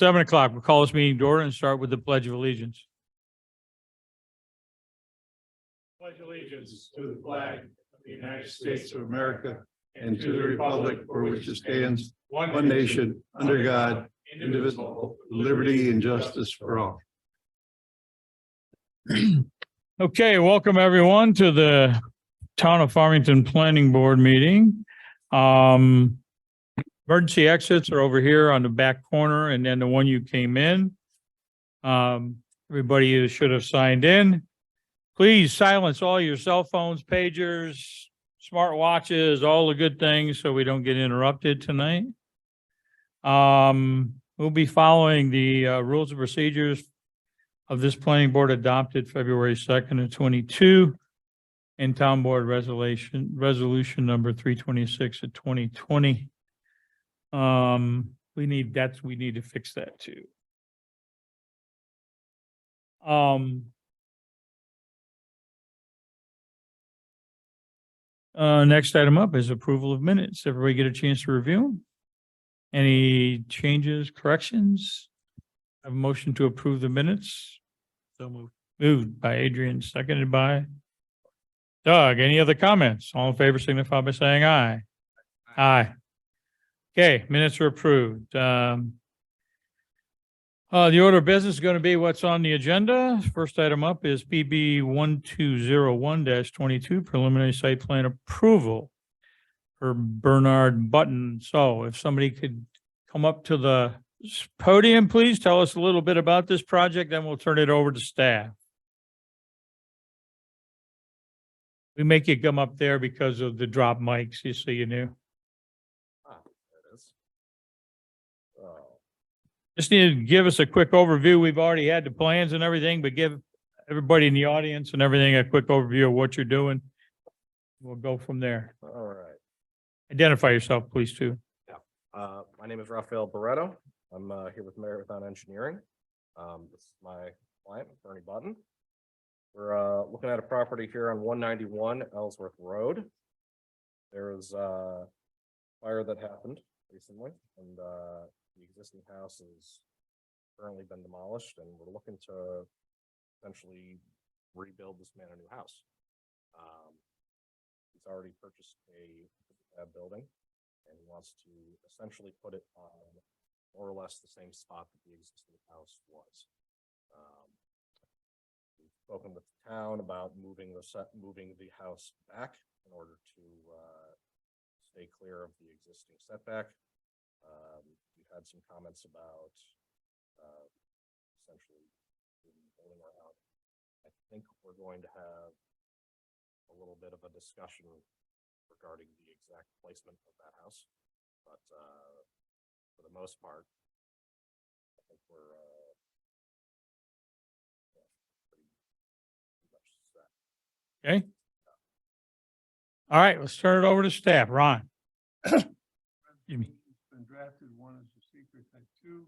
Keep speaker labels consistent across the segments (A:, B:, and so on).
A: 7 o'clock. We'll call this meeting to order and start with the Pledge of Allegiance.
B: Pledge allegiance to the flag of the United States of America and to the republic for which it stands, one nation, under God, indivisible, with liberty and justice for all.
A: Okay, welcome everyone to the Town of Farmington Planning Board meeting. Emergency exits are over here on the back corner and then the one you came in. Everybody should have signed in. Please silence all your cell phones, pagers, smart watches, all the good things so we don't get interrupted tonight. We'll be following the rules and procedures of this planning board adopted February 2nd of 22 and Town Board resolution number 326 of 2020. We need to fix that too. Next item up is approval of minutes. Everybody get a chance to review them? Any changes, corrections? Have a motion to approve the minutes?
B: So moved.
A: Moved by Adrian, seconded by Doug. Any other comments? All in favor signify by saying aye. Aye. Okay, minutes are approved. The order of business is going to be what's on the agenda. First item up is PB 1201-22 preliminary site plan approval for Bernard Button. So if somebody could come up to the podium, please tell us a little bit about this project, then we'll turn it over to staff. We make you come up there because of the drop mics, you see, you knew. Just need to give us a quick overview. We've already had the plans and everything, but give everybody in the audience and everything a quick overview of what you're doing. We'll go from there.
C: All right.
A: Identify yourself, please, too.
C: My name is Rafael Barretto. I'm here with Marathon Engineering. This is my client, Bernie Button. We're looking at a property here on 191 Ellsworth Road. There was a fire that happened recently, and the existing house has currently been demolished, and we're looking to essentially rebuild this man a new house. He's already purchased a building, and he wants to essentially put it on more or less the same spot that the existing house was. We've spoken with the town about moving the house back in order to stay clear of the existing setback. We've had some comments about essentially building around. I think we're going to have a little bit of a discussion regarding the exact placement of that house, but for the most part, I think we're pretty much set.
A: Okay. All right, let's turn it over to staff. Ron. Excuse me.
B: It's been drafted. One is a secret type 2.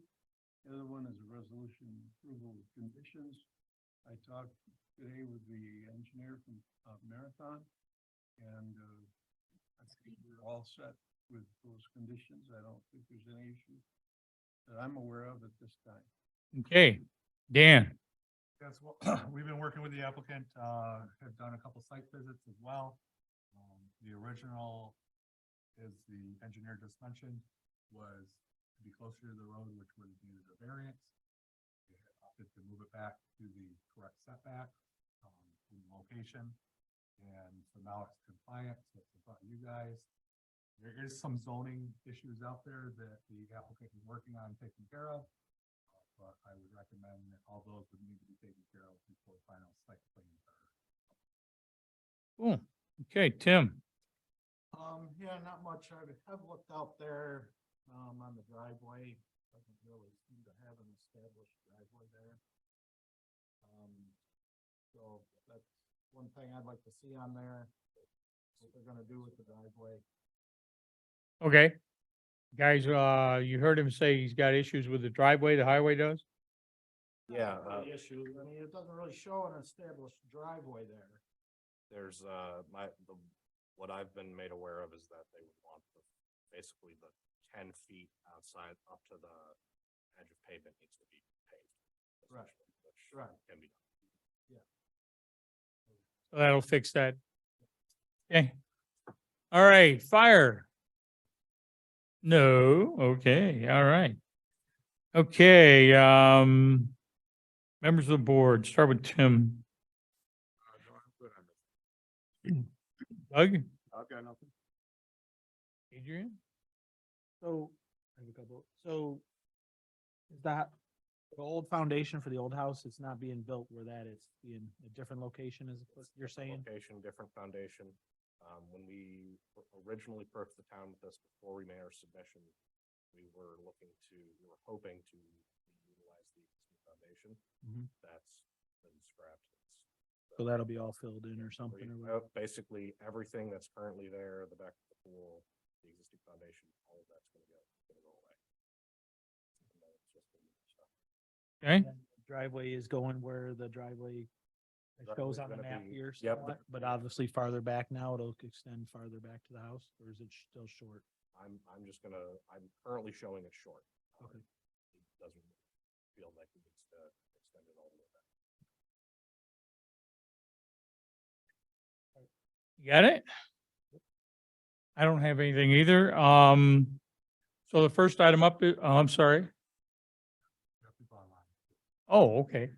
B: The other one is a resolution approval with conditions. I talked today with the engineer from Marathon, and I think we're all set with those conditions. I don't think there's any issue that I'm aware of at this time.
A: Okay, Dan.
D: Yes, well, we've been working with the applicant, have done a couple site visits as well. The original, as the engineer just mentioned, was to be closer to the road, which would have needed a variance. We had opted to move it back to the correct setback, in location. And so now it's compliant, so it's in front of you guys. There is some zoning issues out there that the applicant is working on taking care of. But I would recommend that all those would need to be taken care of before final site plans are.
A: Cool. Okay, Tim.
E: Yeah, not much. I have looked out there, on the driveway. Doesn't really seem to have an established driveway there. So that's one thing I'd like to see on there, what they're gonna do with the driveway.
A: Okay. Guys, you heard him say he's got issues with the driveway, the highway does?
C: Yeah,
E: The issue, I mean, it doesn't really show an established driveway there.
C: there's what I've been made aware of is that they would want basically the 10 feet outside up to the edge of pavement needs to be paved.
E: Right.
C: essentially, which
E: Right.
C: Can be done.
A: So that'll fix that. Okay. All right, fire. No, okay, all right. Okay, members of the board, start with Tim. Doug?
B: I've got nothing.
A: Adrian?
F: So, I have a couple, so is that the old foundation for the old house, it's not being built where that is, being a different location is what you're saying?
C: Location, different foundation. When we originally approached the town with this before we made our submission, we were hoping to utilize the existing foundation.
F: Mhm.
C: That's been scrapped.
F: So that'll be all filled in or something or whatever?
C: Basically, everything that's currently there, the back of the pool, the existing foundation, all of that's gonna go away. And then it's just gonna be stuff.
A: Okay,
F: And driveway is going where the driveway shows on the
C: Driveway's gonna
F: map
C: be-
F: here
C: yep.
F: somewhat, but obviously farther back now, it'll extend farther back to the house, or is it still short?
C: I'm I'm currently showing it short.
F: Okay.
C: It doesn't feel like it needs to extend it all the way back.
A: you got it? I don't have anything either. So the first item up, I'm sorry. Oh, okay.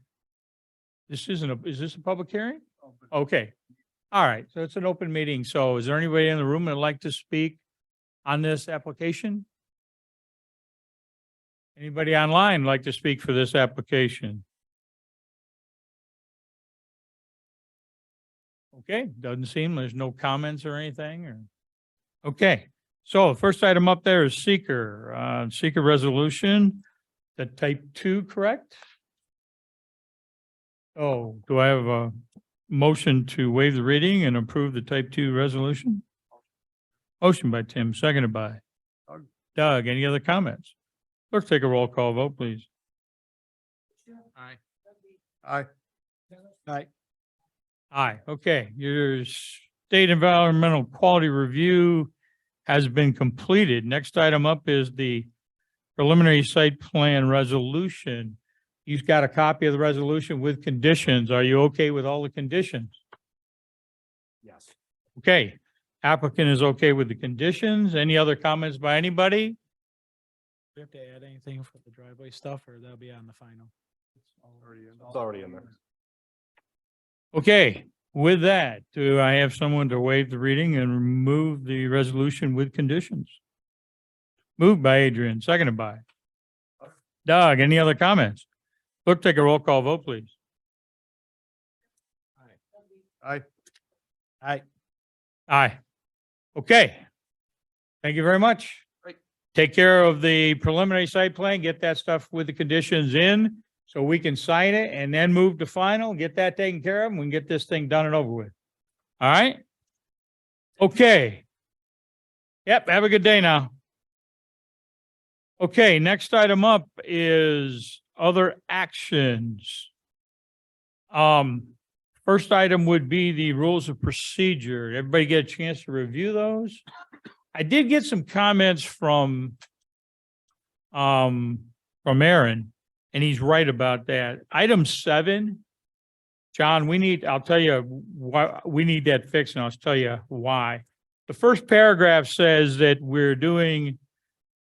A: This isn't is this a public hearing?
B: Oh, but
A: Okay. All right, so it's an open meeting. So is there anybody in the room that'd like to speak on this application? Anybody online like to speak for this application? Okay, doesn't seem, there's no comments or anything or, okay. So first item up there is seeker resolution, the type 2, correct? Oh, do I have a motion to waive the reading and approve the type 2 resolution? Motion by Tim, seconded by
B: Doug.
A: Doug. Any other comments? Let's take a roll call vote, please.
F: Aye.
B: Aye.
F: Aye.
A: Aye, okay. Your state environmental quality review has been completed. Next item up is the preliminary site plan resolution. You've got a copy of the resolution with conditions. Are you okay with all the conditions?
C: Yes.
A: Okay, applicant is okay with the conditions. Any other comments by anybody?
F: Do we have to add anything for the driveway stuff, or that'll be on the final?
C: It's already in there.
A: Okay, with that, do I have someone to waive the reading and remove the resolution with conditions? Moved by Adrian, seconded by Doug. Any other comments? Clerk, take a roll call vote, please.
B: Aye.
F: Aye.
A: Aye. Okay. Thank you very much.
C: Great.
A: Take care of the preliminary site plan, get that stuff with the conditions in so we can sign it and then move to final, get that taken care of, and we can get this thing done and over with. All right? Okay. Yep, have a good day now. Okay, next item up is other actions. First item would be the rules of procedure. Everybody get a chance to review those? I did get some comments from Aaron, and he's right about that. Item 7, John, I'll tell you why we need that fixed, and I'll tell you why. The first paragraph says that we're doing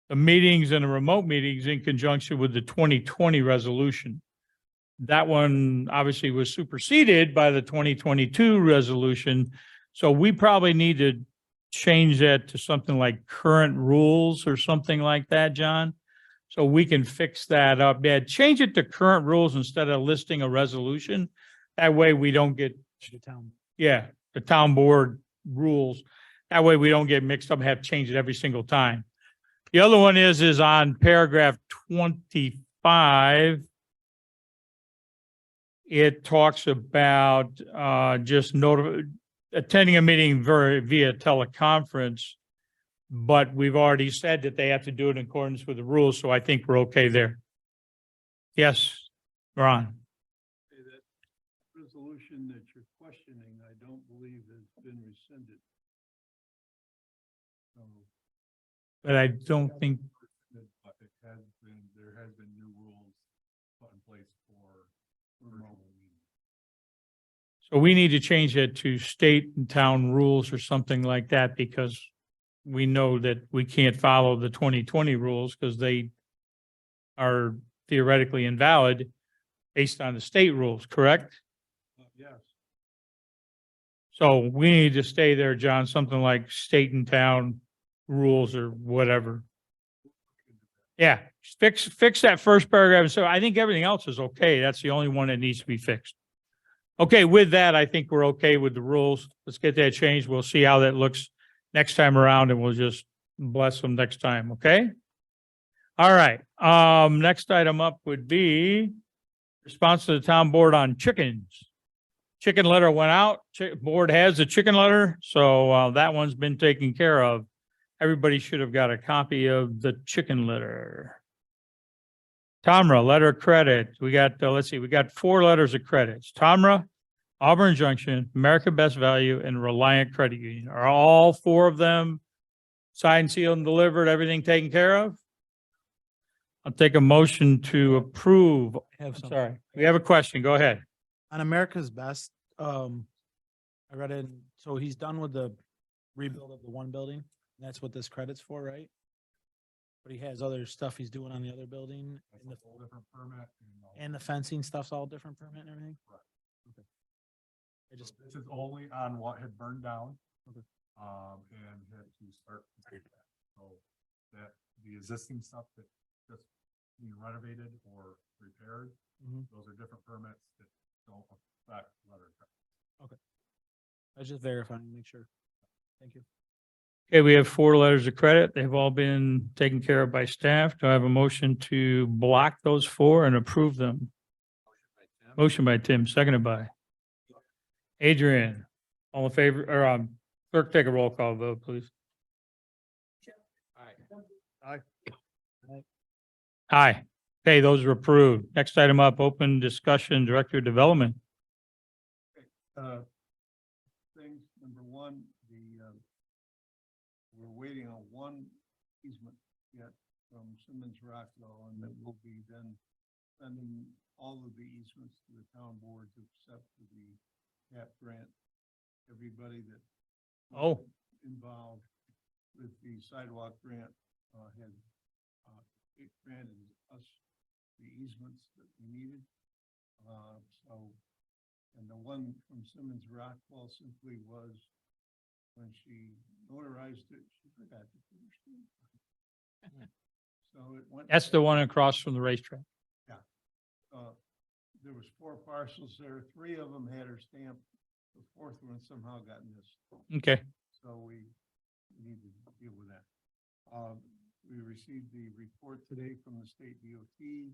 A: the meetings and the remote meetings in conjunction with the 2020 resolution. That one obviously was superseded by the 2022 resolution. So we probably need to change that to something like current rules or something like that, John. So we can fix that up. Yeah, change it to current rules instead of listing a resolution. That way we don't get,
F: The town.
A: yeah, the town board rules. That way we don't get mixed up and have to change it every single time. The other one is on paragraph 25. It talks about just attending a meeting via teleconference. But we've already said that they have to do it in accordance with the rules, so I think we're okay there. Yes, Ron.
B: Say that resolution that you're questioning, I don't believe has been rescinded. So,
A: But I don't think,
D: But it has been, there has been
B: remote.
A: So we need to change it to state and town rules or something like that because we know that we can't follow the 2020 rules because they are theoretically invalid based on the state rules, correct?
B: Yes.
A: So we need to stay there, John, something like state and town rules or whatever. Yeah, fix that first paragraph. So I think everything else is okay. That's the only one that needs to be fixed. Okay, with that, I think we're okay with the rules. Let's get that changed. We'll see how that looks next time around and we'll just bless them next time, okay? All right, next item up would be response to the town board on chickens. Chicken letter went out. Board has the chicken letter, so that one's been taken care of. Everybody should have got a copy of the chicken letter. Tamra, letter of credit. We got, let's see, we got 4 letters of credits. Tamra, Auburn Junction, American Best Value, and Reliant Credit Union. Are all 4 of them signed, sealed, and delivered, everything taken care of? I'll take a motion to approve.
F: I have
A: I'm
F: something.
A: sorry. We have a question. Go ahead.
F: On America's Best, I read it, so he's done with the rebuild of the one building. That's what this credit's for, right? But he has other stuff he's doing on the other building and the,
D: Whole different permit.
F: and the fencing stuff's all different permit and everything? Okay. I just,
D: This is only on what had burned down. And had to start. So that the existing stuff that just being renovated or repaired,
F: Mhm.
D: those are different permits that don't affect letter.
F: I was just verifying, make sure. Thank you.
A: Okay, we have 4 letters of credit. They've all been taken care of by staff. Do I have a motion to block those 4 and approve them? Motion by Tim, seconded by Adrian. All in favor, or clerk, take a roll call vote, please. Aye. Okay, those are approved. Next item up, open discussion, Director of Development.
B: Things, number one, we're waiting on one easement yet from Simmons Rockwell, and that will be then sending all of the easements to the town board to accept the CAP grant. Everybody that was involved with the sidewalk grant had it granted us the easements that we needed. And the one from Simmons Rockwell simply was when she notarized it, she forgot to put her stamp on it. So it went.
A: That's the one across from the racetrack.
B: There was 4 parcels there. 3 of them had her stamp. The 4th one somehow got missed.
A: Okay.
B: So we need to deal with that. We received the report today from the state DOT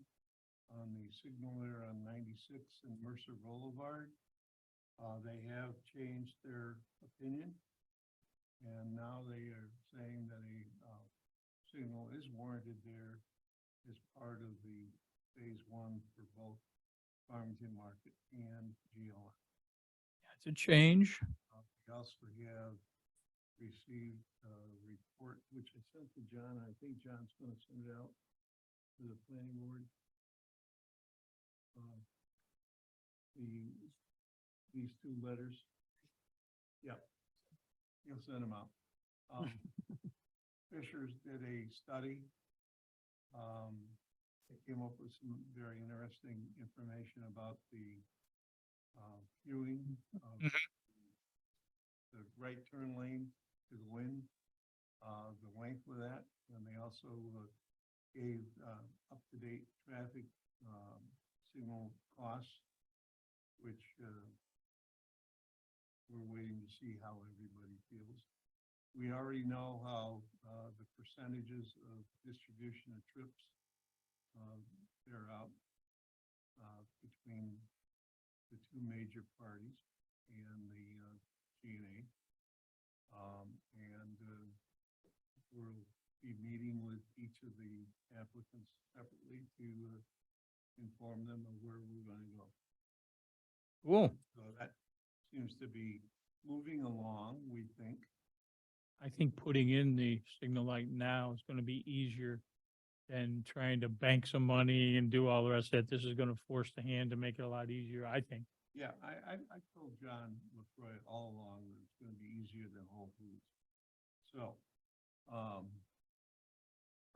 B: on the signal there on 96 and Mercer Boulevard. They have changed their opinion. And now they are saying that a signal is warranted there as part of the phase 1 for both Farmington Market and GLI.
A: That's a change.
B: We also have received a report, which I sent to John, and I think John's gonna send it out to the planning board. These 2 letters. Yeah, he'll send them out. Fishers did a study. They came up with some very interesting information about the viewing of the right turn lane to the wind, the length of that, and they also gave up-to-date traffic signal costs, which we're waiting to see how everybody feels. We already know how the percentages of distribution of trips they're out between the 2 major parties and the GNA. We'll be meeting with each of the applicants separately to inform them of where we're going to go.
A: Cool.
B: So that seems to be moving along, we think.
A: I think putting in the signal light now is going to be easier than trying to bank some money and do all the rest of it. This is gonna force the hand to make it a lot easier, I think.
B: Yeah, I told John LaCroix all along that it's gonna be easier than Whole Foods. So, I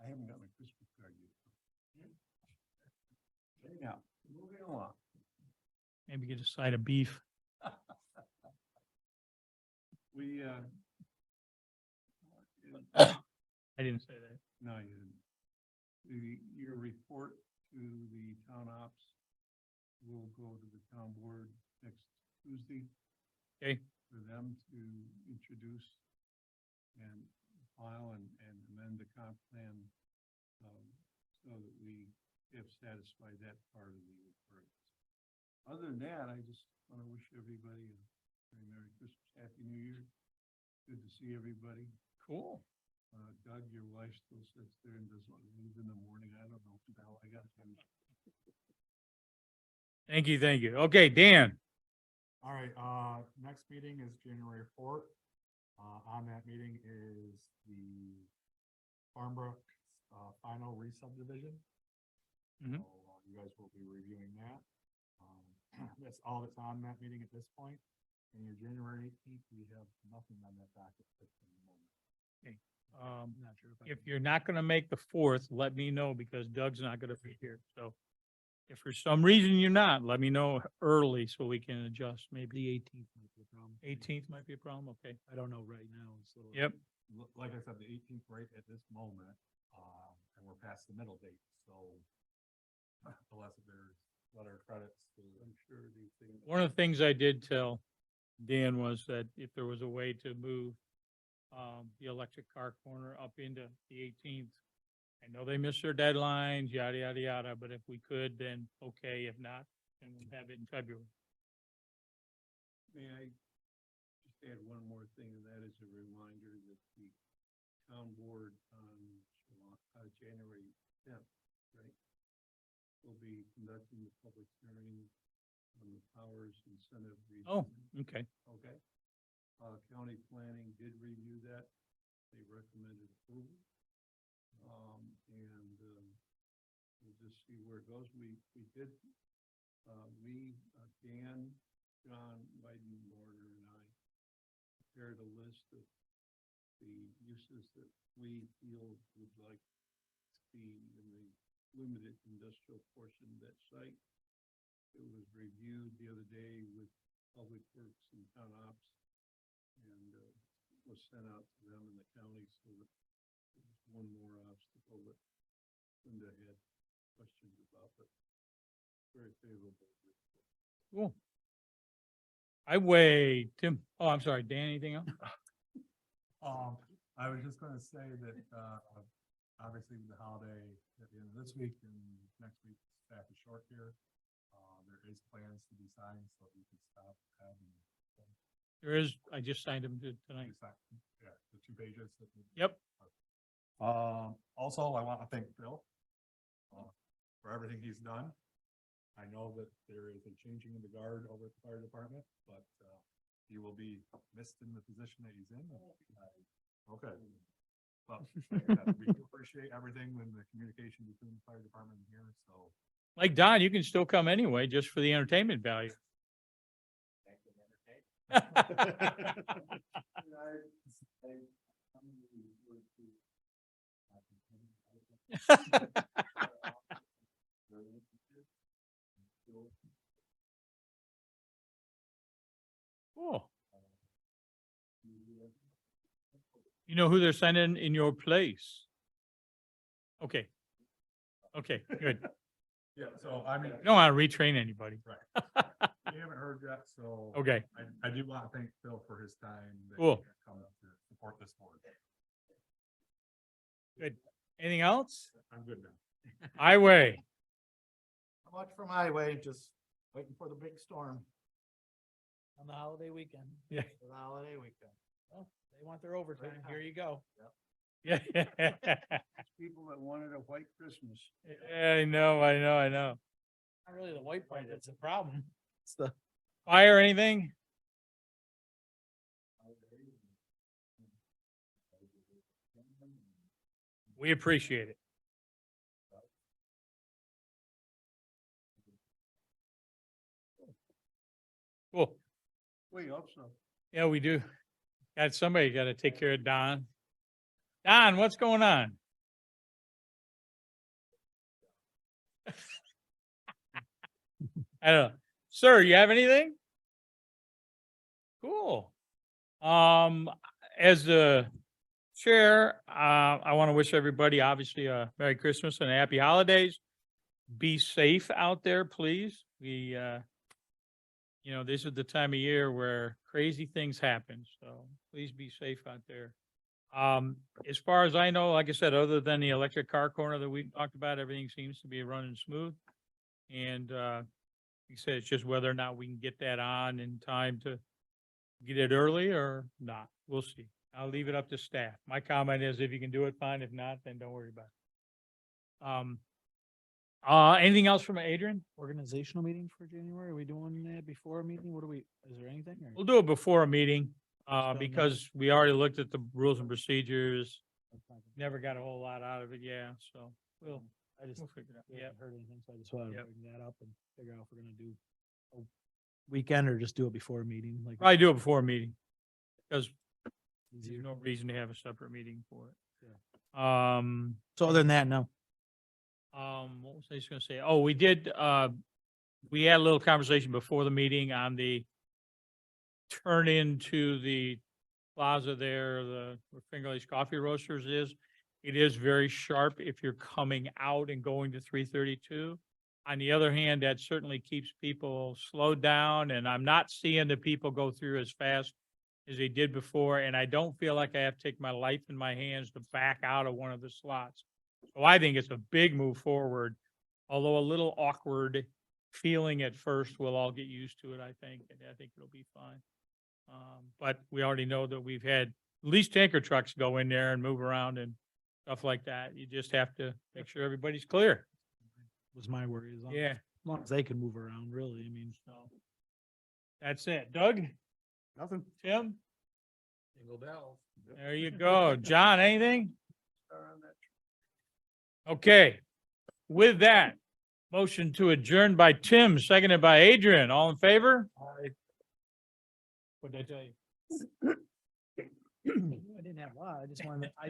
B: haven't got my Christmas card yet. Anyhow, moving along.
A: Maybe get a side of beef.
B: We,
A: I didn't say that.
B: no, you didn't. Your report to the town ops will go to the town board next Tuesday.
A: Okay.
B: For them to introduce and file and amend the comp plan, so that we have satisfied that part of the requirements. Other than that, I just want to wish everybody a very Merry Christmas, Happy New Year. Good to see everybody.
A: Cool.
B: Doug, your wife still sits there and doesn't want to leave in the morning. I don't know what the hell I got to do.
A: Thank you, thank you. Okay, Dan.
D: All right, next meeting is January 4th. On that meeting is the Farmbrook, final re-subdivision.
A: Mhm.
D: So, you guys will be reviewing that. That's all that's on that meeting at this point. And your January 18th, we have nothing on that docket at the moment.
A: Um,
F: Not sure I
A: if
F: can-
A: you're not gonna make the 4th, let me know because Doug's not gonna be here. So if for some reason you're not, let me know early so we can adjust. Maybe
F: The 18th might be a problem.
A: 18th might be a problem. Okay.
F: I don't know right now. It's a little.
A: Yep.
D: Like I said, the 18th right at this moment, and we're past the middle date, so unless there's letter of credits,
B: I'm sure these things.
A: One of the things I did tell Dan was that if there was a way to move the electric car corner up into the 18th. I know they missed their deadlines, yada, yada, yada, but if we could, then okay. If not, then we'll have it in February.
B: May I just add one more thing, and that is a reminder that the town board on January 10th, right? Will be conducting the public hearing on the powers incentive.
A: Oh, okay.
B: Okay. County planning did review that. They recommended approval. We'll just see where it goes. We did, Dan, John, Weidenborner, and I prepared a list of the uses that we feel would like to be in the limited industrial portion of that site. It was reviewed the other day with Public Works and Town Ops, and was sent out to them in the county, so that there's one more obstacle that Linda had questions about, but very favorable.
A: Cool. Tim. Oh, I'm sorry, Dan, anything else?
D: I was just gonna say that, obviously with the holiday at the end of this week and next week, staff is short here. There is plans to be signed, so we can stop having.
A: There is, I just signed him tonight.
D: Yeah, the 2 pages.
A: Yep.
D: Also, I want to thank Bill for everything he's done. I know that there is a changing of the guard over at the fire department, but he will be missed in the position that he's in. Okay. But like I said, we appreciate everything in the communication between the fire department and here, so.
A: Like Don, you can still come anyway, just for the entertainment value. Cool. You know who they're sending in your place? Okay. Okay, good.
D: Yeah, so I mean,
A: You don't want to retrain anybody.
D: right. We haven't heard yet, so.
A: Okay,
D: I do want to thank Phil for his time. that he
A: Cool.
D: Come to support this board.
A: good. Anything else?
D: I'm good now.
A: Highway.
E: Not much from highway, just waiting for the big storm. On the holiday weekend.
A: Yeah.
E: For the holiday weekend.
F: Well, they want their overtime. Here you go.
A: Yeah.
B: People that wanted a white Christmas.
A: I know.
F: Not really the white part that's the problem. It's the.
A: Fire anything? We appreciate it. Cool.
B: We hope so.
A: Yeah, we do. Got somebody got to take care of Don. Don, what's going on? I don't know. Sir, you have anything? Cool. As the chair, I want to wish everybody obviously a Merry Christmas and a Happy Holidays. Be safe out there, please. This is the time of year where crazy things happen, so please be safe out there. As far as I know, like I said, other than the electric car corner that we talked about, everything seems to be running smooth. And, like I said, it's just whether or not we can get that on in time to get it early or not. We'll see. I'll leave it up to staff. My comment is if you can do it, fine. If not, then don't worry about it. Anything else from Adrian?
F: Organizational meeting for January? Are we doing that before a meeting? Is there anything? or-
A: We'll do it before a meeting,
F: Just don't know.
A: because we already looked at the rules and procedures. Never got a whole lot out of it, yeah, so we'll
F: I just
A: figure it out.
F: yeah,
A: Yeah,
F: heard anything, so I just wanted to
A: Yep.
F: bring that up and figure out if we're gonna do a weekend or just do it before a meeting, like.
A: probably do it before a meeting, because
F: easier.
A: there's no reason to have a separate meeting for it.
F: So other than that, no.
A: What was I just gonna say? Oh, we did, we had a little conversation before the meeting on the turn into the plaza there, where Finger Lakes Coffee Roasters is. It is very sharp if you're coming out and going to 332. On the other hand, that certainly keeps people slowed down, and I'm not seeing the people go through as fast as they did before, and I don't feel like I have to take my life in my hands to back out of one of the slots. So I think it's a big move forward, although a little awkward feeling at first. We'll all get used to it, I think, and I think it'll be fine. But we already know that we've had at least tanker trucks go in there and move around and stuff like that. You just have to make sure everybody's clear.
F: Was my worry, as
A: Yeah,
F: long as they can move around, really, I mean.
A: so that's it. Doug,
D: Nothing.
A: Tim,
C: Jingle bells.
A: there you go. John, anything?
B: Start on that.
A: Okay. With that, motion to adjourn by Tim, seconded by Adrian. All in favor? What did I tell you?
F: I didn't have a lot, I just wanted, I